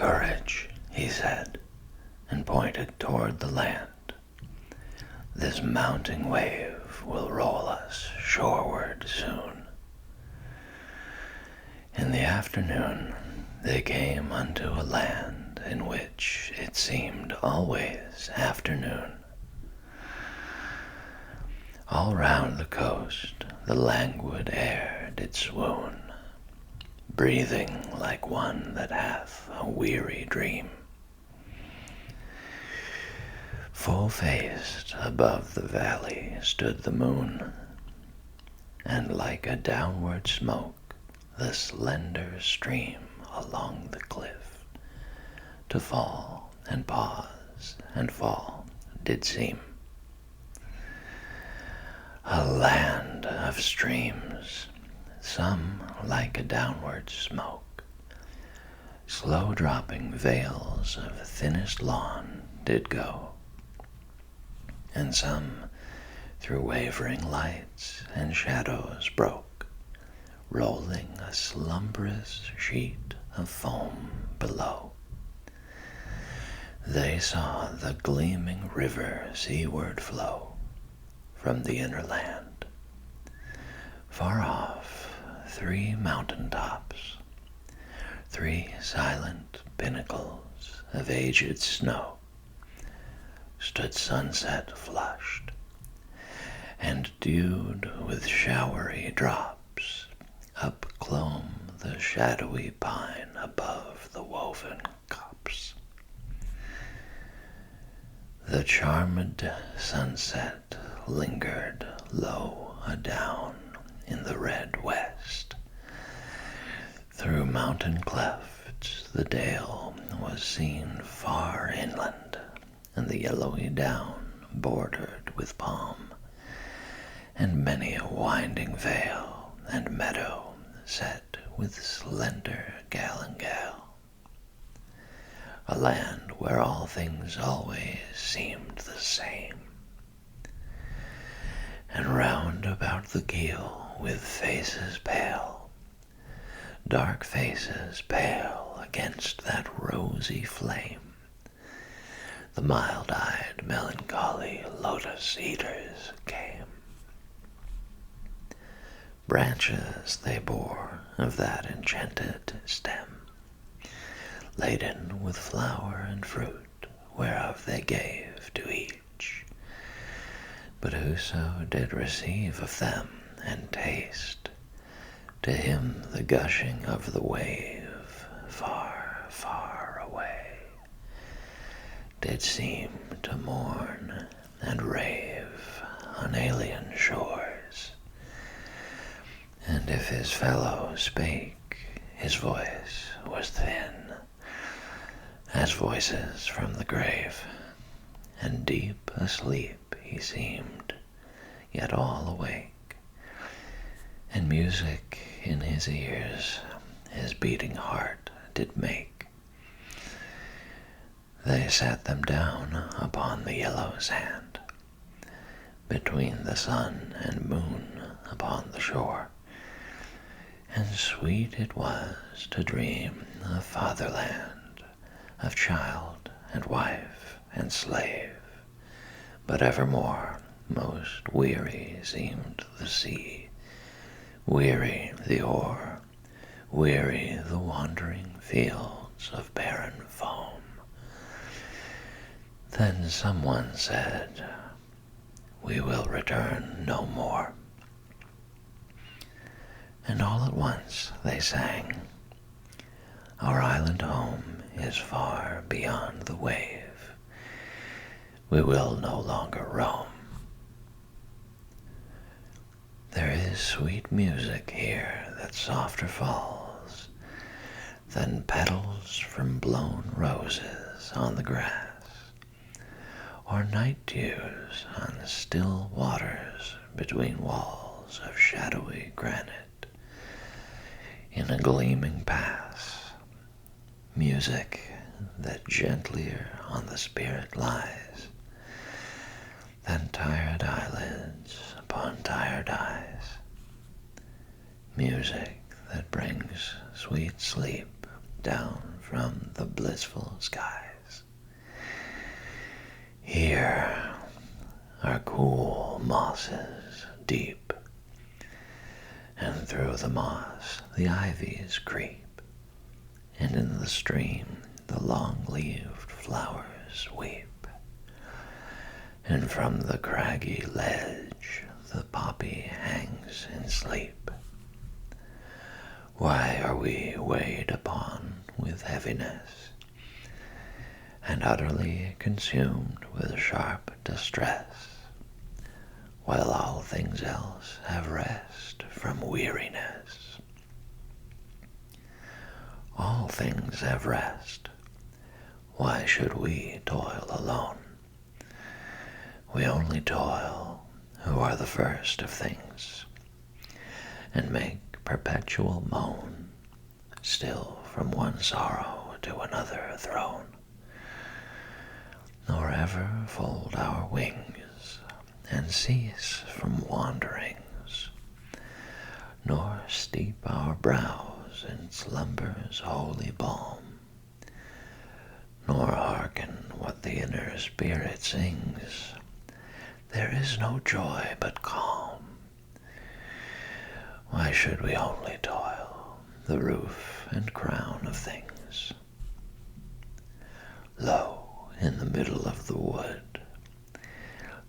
courage," he said, and pointed toward the land. "This mounting wave will roll us shoreward soon." In the afternoon they came unto a land in which it seemed always afternoon. All round the coast the languid air did swoon, breathing like one that hath a weary dream. Full-faced above the valley stood the moon, and like a downward smoke the slender stream along the cliff to fall and pause and fall did seem. A land of streams, some like a downward smoke, slow-dropping veils of thinnest lawn did go, and some through wavering lights and shadows broke, rolling a slumberous sheet of foam below. They saw the gleaming river seaward flow from the inner land. Far off, 3 mountain tops, 3 silent pinnacles of aged snow, stood sunset flushed, and dewed with showery drops, up clomb the shadowy pine above the woven copse. The charmed sunset lingered low adown in the red west. Through mountain clefts the dale was seen far inland, and the yellowy down bordered with palm, and many a winding vale and meadow set with slender galingale. A land where all things always seemed the same, and round about the keel with faces pale, dark faces pale against that rosy flame, the mild-eyed, melancholy Lotos-Eaters came. Branches they bore of that enchanted stem, laden with flower and fruit, whereof they gave to each. But whoso did receive of them and taste, to him the gushing of the wave far, far away did seem to mourn and rave on alien shores. And if his fellow spake, his voice was thin, as voices from the grave, and deep asleep he seemed, yet all awake, and music in his ears his beating heart did make. They sat them down upon the yellow sand, between the sun and moon upon the shore, and sweet it was to dream of fatherland, of child and wife and slave, but evermore most weary seemed the sea, weary the oar, weary the wandering fields of barren foam. Then someone said, "We will return no more." And all at once they sang, "Our island home is far beyond the wave. We will no longer roam. There is sweet music here that softer falls than petals from blown roses on the grass, or night dews on still waters between walls of shadowy granite in a gleaming pass, music that gentlier on the spirit lies than tired eyelids upon tired eyes, music that brings sweet sleep down from the blissful skies. Here are cool mosses deep, and through the moss the ivies creep, and in the stream the long-leaved flowers weep, and from the craggy ledge the poppy hangs in sleep. Why are we weighed upon with heaviness, and utterly consumed with sharp distress, while all things else have rest from weariness? All things have rest. Why should we toil alone? We only toil who are the first of things, and make perpetual moan, still from one sorrow to another thrown, nor ever fold our wings, and cease from wanderings, nor steep our brows in slumber's holy balm, nor hearken what the inner spirit sings. There is no joy but calm. Why should we only toil, the roof and crown of things? Lo, in the middle of the wood,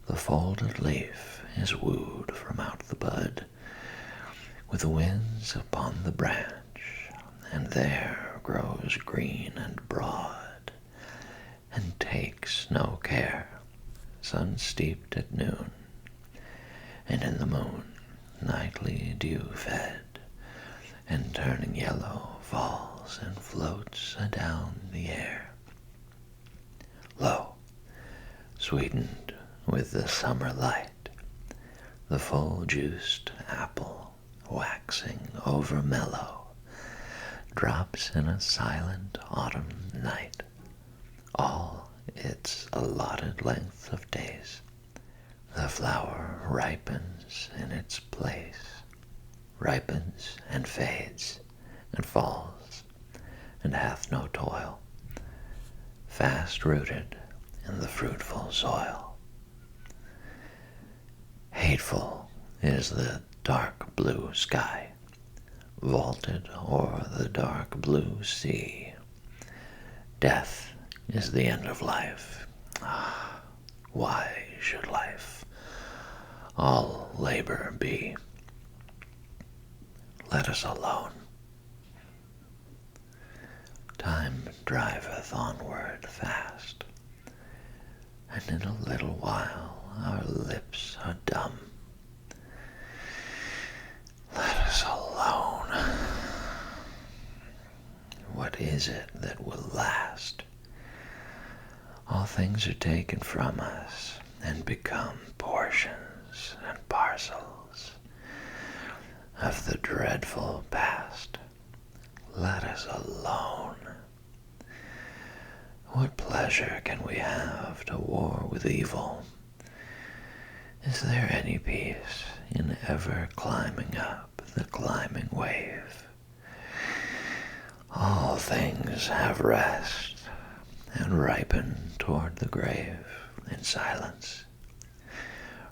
the folded leaf is wooed from out the bud, with winds upon the branch, and there grows green and broad, and takes no care, sun-steeped at noon, and in the moon nightly dew-fed, and turning yellow falls and floats adown the air. Lo, sweetened with the summer light, the full-juiced apple, waxing over-mellow, drops in a silent autumn night, all its allotted length of days. The flower ripens in its place, ripens and fades and falls, and hath no toil, fast rooted in the fruitful soil. Hateful is the dark blue sky, vaulted o'er the dark blue sea. Death is the end of life. Ah, why should life all labor be? Let us alone. Time driveth onward fast, and in a little while our lips are dumb. Let us alone. What is it that will last? All things are taken from us and become portions and parcels of the dreadful past. Let us alone. What pleasure can we have to war with evil? Is there any peace in ever climbing up the climbing wave? All things have rest and ripen toward the grave in silence.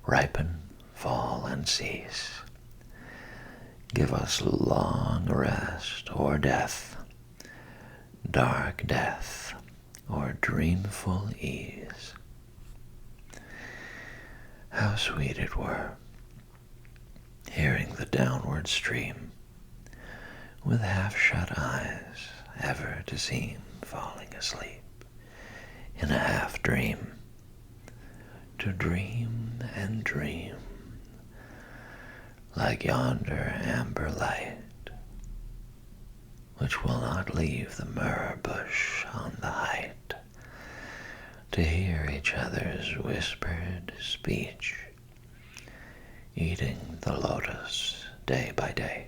Ripen, fall, and cease. Give us long rest or death, dark death or dreamful ease. How sweet it were, hearing the downward stream, with half-shut eyes, ever to seem falling asleep in a half-dream, to dream and dream, like yonder amber light, which will not leave the myrrh bush on the height, to hear each other's whispered speech, eating the lotus day by day,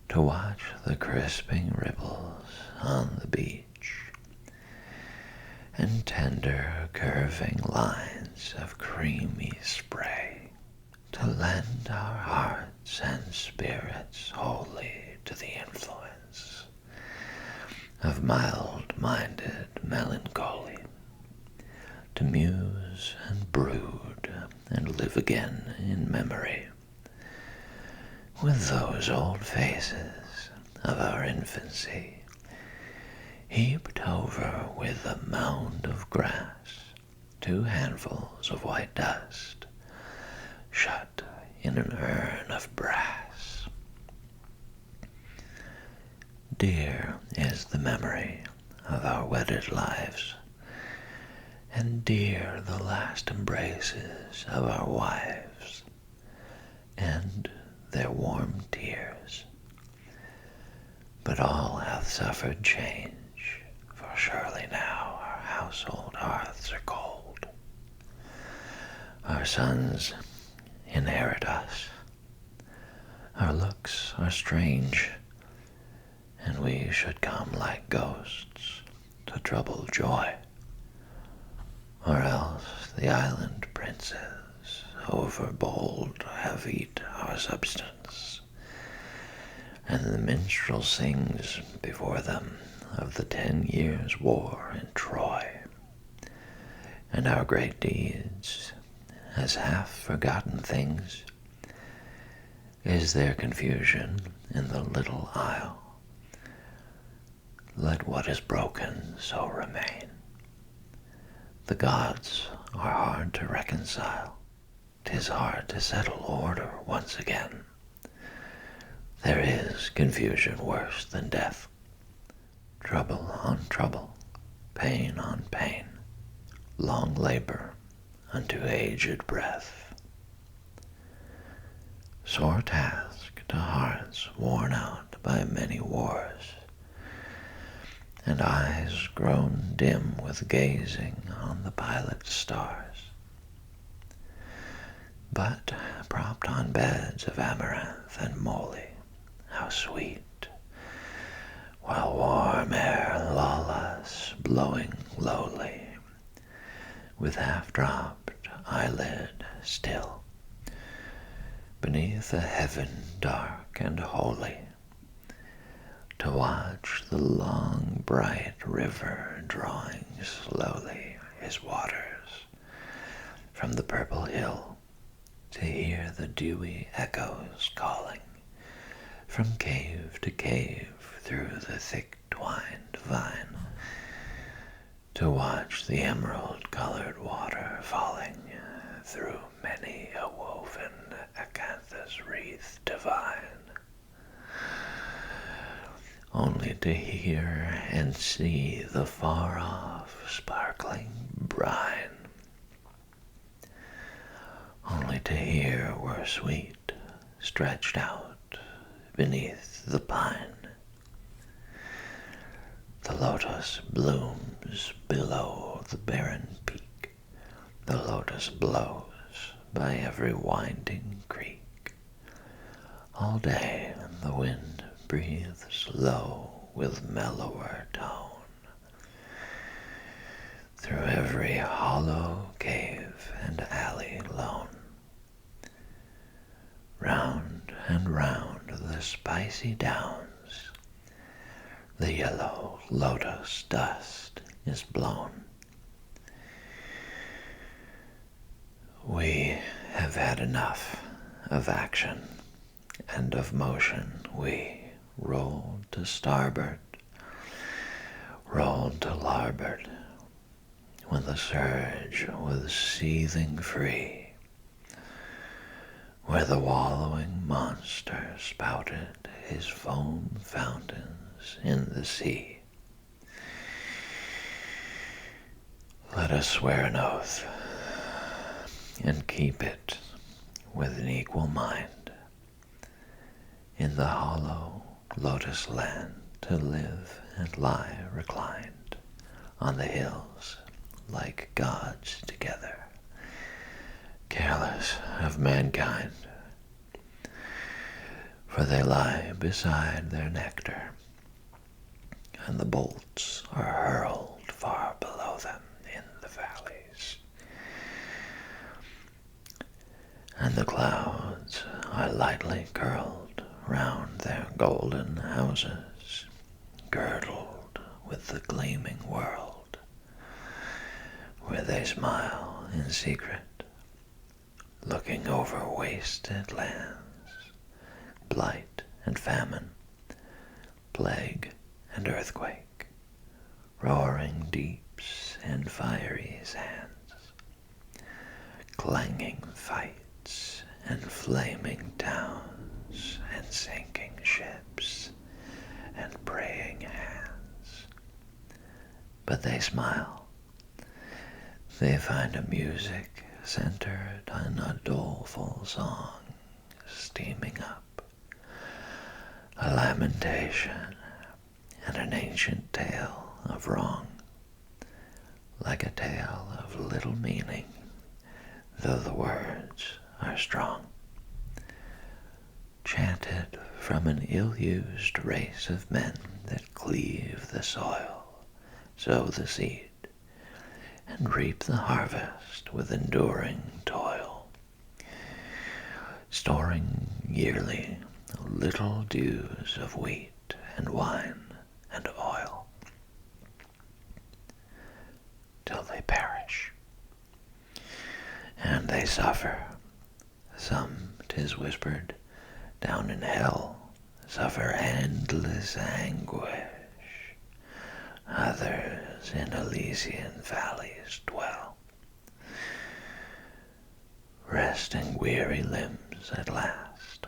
to watch the crisping ripples on the beach, and tender curving lines of creamy spray, to lend our hearts and spirits wholly to the influence of mild-minded melancholy, to muse and brood and live again in memory with those old faces of our infancy, heaped over with a mound of grass, 2 handfuls of white dust, shut in an urn of brass. Dear is the memory of our wedded lives, and dear the last embraces of our wives, and their warm tears. But all hath suffered change, for surely now our household hearths are cold. Our sons inherit us, our looks are strange, and we should come like ghosts to trouble joy. Or else the island princes, overbold, have eat our substance, and the minstrel sings before them of the 10 years' war in Troy, and our great deeds as half-forgotten things. Is there confusion in the little isle? Let what is broken so remain. The gods are hard to reconcile. 'Tis hard to settle order once again. There is confusion worse than death, trouble on trouble, pain on pain, long labor unto aged breath. Sore task to hearts worn out by many wars, and eyes grown dim with gazing on the pilot's stars. But propped on beds of amaranth and moly, how sweet, while warm air lull us, blowing lowly, with half-dropped eyelid still, beneath a heaven dark and holy, to watch the long bright river drawing slowly his waters from the purple hill, to hear the dewy echoes calling from cave to cave through the thick-twined vine, to watch the emerald-colored water falling through many a woven acanthus wreath divine, only to hear and see the far-off sparkling brine, only to hear where sweet stretched out beneath the pine. The lotus blooms below the barren peak, the lotus blows by every winding creek. All day the wind breathes low with mellower tone, through every hollow cave and alley lone. Round and round the spicy downs, the yellow lotus dust is blown. We have had enough of action and of motion. We rolled to starboard, rolled to larboard, when the surge was seething free, where the wallowing monster spouted his foam fountains in the sea. Let us swear an oath, and keep it with an equal mind, in the hollow lotus land to live and lie reclined on the hills like gods together, careless of mankind, for they lie beside their nectar, and the bolts are hurled far below them in the valleys, and the clouds are lightly curled round their golden houses, girdled with the gleaming world, where they smile in secret, looking over wasted lands, blight and famine, plague and earthquake, roaring deeps and fiery sands, clanging fights and flaming towns and sinking ships and praying hands. But they smile. They find a music centered on a doleful song steaming up, a lamentation and an ancient tale of wrong, like a tale of little meaning, though the words are strong, chanted from an ill-used race of men that cleave the soil, sow the seed, and reap the harvest with enduring toil, storing yearly little dews of wheat and wine and oil, till they perish. And they suffer. Some, 'tis whispered, down in hell suffer endless anguish. Others in Elysian valleys dwell, resting weary limbs at last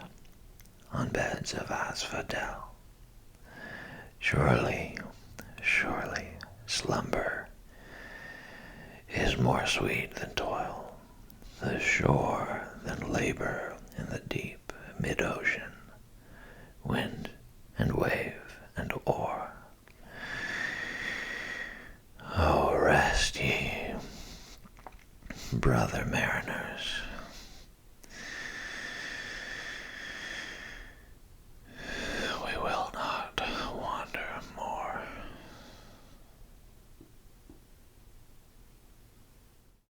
on beds of asphodel. Surely, surely, slumber is more sweet than toil, the shore than labor in the deep mid-ocean, wind and wave and oar. Oh, rest ye, brother mariner.